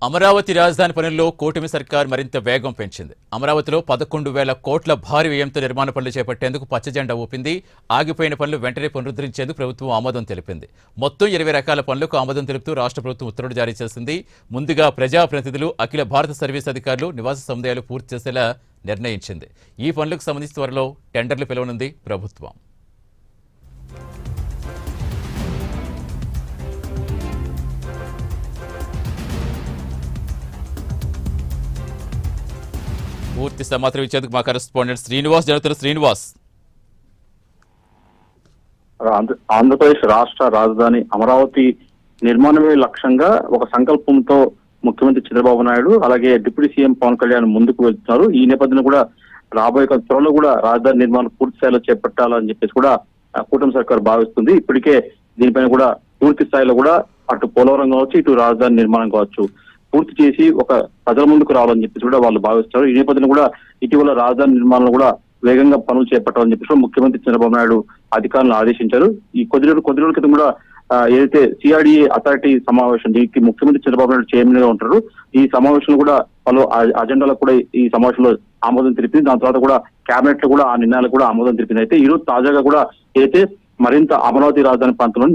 అమరావతి రాజధాని పనుల్లో కూటమి సర్కార్ మరింత వేగం పెంచింది. అమరావతిలో 11,000 కోట్ల భారీ వ్యయంతో నిర్మాణ పనులు చేపట్టేందుకు పచ్చజెండా ఊపింది. ఆగిపోయిన పనులు వెంటనే పునరుద్ధరించేందుకు ప్రభుత్వం ఆమోదం తెలిపింది. మొత్తం 20 రకాల పనులకు ఆమోదం తెలుపుతూ రాష్ట్ర ప్రభుత్వం ఉత్తర్వులు జారీ చేసింది. ముందుగా ప్రజాప్రతినిధులు, అఖిల భారత సర్వీస్ అధికారులు నివాస సముదాయాలు పూర్తి చేసేలా నిర్ణయించింది. ఈ పనులకు సంబంధించి త్వరలో టెండర్లు పిలవనుంది ప్రభుత్వం. పూర్తి సమాచారం ఇచ్చేందుకు మా కరెస్పాండెంట్ శ్రీనివాస్ జరుగుతున్న శ్రీనివాస్. ఆంధ్రప్రదేశ్ రాష్ట్ర రాజధాని అమరావతి నిర్మాణమే లక్ష్యంగా ఒక సంకల్పంతో ముఖ్యమంత్రి చంద్రబాబు నాయుడు అలాగే డిప్యూటీ సీఎం పవన్ కళ్యాణ్ ముందుకు వెళ్తున్నారు. ఈ నేపథ్యంలో కూడా రాబోయే త్వరలో కూడా రాజధాని నిర్మాణం పూర్తి స్థాయిలో చేపట్టాలని చెప్పేసి కూడా కూటమి సర్కార్ భావిస్తుంది. ఇప్పటికే దీనిపైన కూడా పూర్తి స్థాయిలో కూడా అటు పోలవరం కావచ్చు, ఇటు రాజధాని నిర్మాణం కావచ్చు పూర్తి చేసి ఒక ప్రజల ముందుకు రావాలని చెప్పేసి కూడా వాళ్ళు భావిస్తారు. ఈ నేపథ్యంలో కూడా ఇటీవల రాజధాని నిర్మాణంలో కూడా వేగంగా పనులు చేపట్టాలని చెప్పేసి ముఖ్యమంత్రి చంద్రబాబు నాయుడు అధికారులను ఆదేశించారు. ఈ కొద్ది రోజుల క్రితం కూడా ఏదైతే సిఆర్డీఏ అథారిటీ సమావేశం, దీనికి ముఖ్యమంత్రి చంద్రబాబు నాయుడు చైర్మన్ గా ఉంటారు. ఈ సమావేశంలో కూడా పలు అజెండాలకు కూడా ఈ సమావేశంలో ఆమోదం తెలిపింది. దాని తర్వాత కూడా కేబినెట్ లో కూడా ఆ నిర్ణయాలకు కూడా ఆమోదం తెలిపింది. అయితే ఈ రోజు తాజాగా కూడా ఏదైతే మరింత అమరావతి రాజధాని ప్రాంతంలో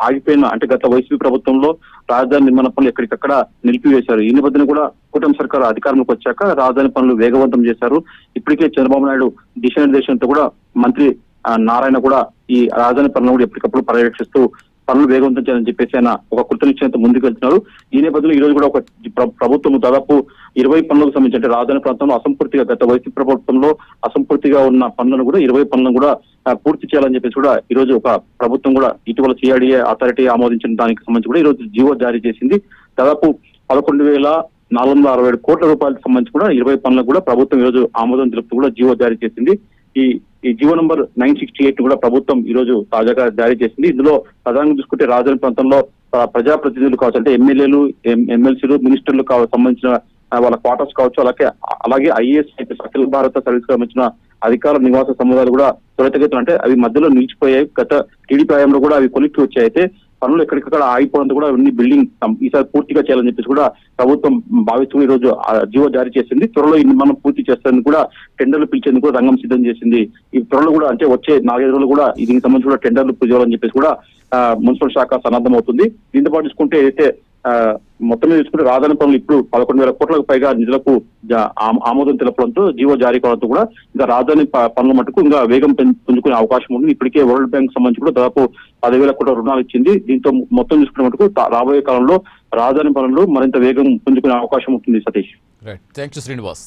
ఆగిపోయిన అంటే గత వైసీపీ ప్రభుత్వంలో రాజధాని నిర్మాణ పనులు ఎక్కడికక్కడ నిలిపివేశారు. ఈ నేపథ్యంలో కూడా కూటమి సర్కారు అధికారంలోకి వచ్చాక రాజధాని పనులు వేగవంతం చేశారు. ఇప్పటికే చంద్రబాబు నాయుడు దిశానిర్దేశంతో కూడా మంత్రి నారాయణ కూడా ఈ రాజధాని పనులను కూడా ఎప్పటికప్పుడు పర్యవేక్షిస్తూ పనులు వేగవంతం చేయాలని చెప్పేసి ఆయన ఒక కృతనిశ్చయంతో ముందుకు వెళ్తున్నారు. ఈ నేపథ్యంలో ఈ రోజు కూడా ఒక ప్రభుత్వం దాదాపు 20 పనులకు సంబంధించి అంటే రాజధాని ప్రాంతంలో అసంపూర్తిగా గత వైసీపీ ప్రభుత్వంలో అసంపూర్తిగా ఉన్న పనులను కూడా 20 పనులను కూడా పూర్తి చేయాలని చెప్పేసి కూడా ఈ రోజు ఒక ప్రభుత్వం కూడా ఇటీవల సిఆర్డీఏ అథారిటీ ఆమోదించిన దానికి సంబంధించి కూడా ఈ రోజు జీవో జారీ చేసింది. దాదాపు 11,467 కోట్ల రూపాయలకు సంబంధించి కూడా 20 పనులకు కూడా ప్రభుత్వం ఈ రోజు ఆమోదం తెలుపుతూ కూడా జీవో జారీ చేసింది. ఈ జీవో నంబర్ 968 కూడా ప్రభుత్వం ఈ రోజు తాజాగా జారీ చేసింది. ఇందులో ప్రధానంగా చూసుకుంటే రాజధాని ప్రాంతంలో ప్రజాప్రతినిధులు కావచ్చు, అంటే ఎమ్మెల్యేలు, ఎమ్మెల్సీలు, మినిస్టర్లు సంబంధించిన వాళ్ళ క్వార్టర్స్ కావచ్చు, అలాగే ఐఏఎస్, అఖిల భారత సర్వీస్ సంబంధించిన అధికార నివాస సముదాయాలు కూడా త్వరితగతిన అంటే అవి మధ్యలో నిలిచిపోయాయి. గత టీడీపీ హయాంలో కూడా అవి కొలిక్కి వచ్చాయి. అయితే పనులు ఎక్కడికక్కడ ఆగిపోవడంతో కూడా అవన్నీ బిల్డింగ్ ఈసారి పూర్తిగా చేయాలని చెప్పేసి కూడా ప్రభుత్వం భావిస్తూ ఈ రోజు జీవో జారీ చేసింది. త్వరలో ఈ నిర్మాణం పూర్తి చేసేందుకు కూడా టెండర్లు పిలిచేందుకు కూడా రంగం సిద్ధం చేసింది. ఈ త్వరలో కూడా అంటే వచ్చే 4-5 రోజులు కూడా దీనికి సంబంధించి కూడా టెండర్లు పిలవాలని చెప్పేసి కూడా మున్సిపల్ శాఖ సన్నద్ధం అవుతుంది. దీంతో పాటు చూసుకుంటే అయితే మొత్తం మీద చూసుకుంటే రాజధాని పనులు ఇప్పుడు 11,000 కోట్లకు పైగా నిధులకు ఆమోదం తెలపడంతో జీవో జారీ కావడంతో కూడా ఇంకా రాజధాని పనుల మటుకు ఇంకా వేగం పుంజుకునే అవకాశం ఉంది. ఇప్పటికే వరల్డ్ బ్యాంక్ సంబంధించి కూడా దాదాపు 10,000 కోట్ల రుణాలు ఇచ్చింది. దీంతో మొత్తం చూసుకునే మటుకు రాబోయే కాలంలో రాజధాని పనులు మరింత వేగం పుంజుకునే అవకాశం ఉంటుంది. సతీష్. Right, thank you Srinivas.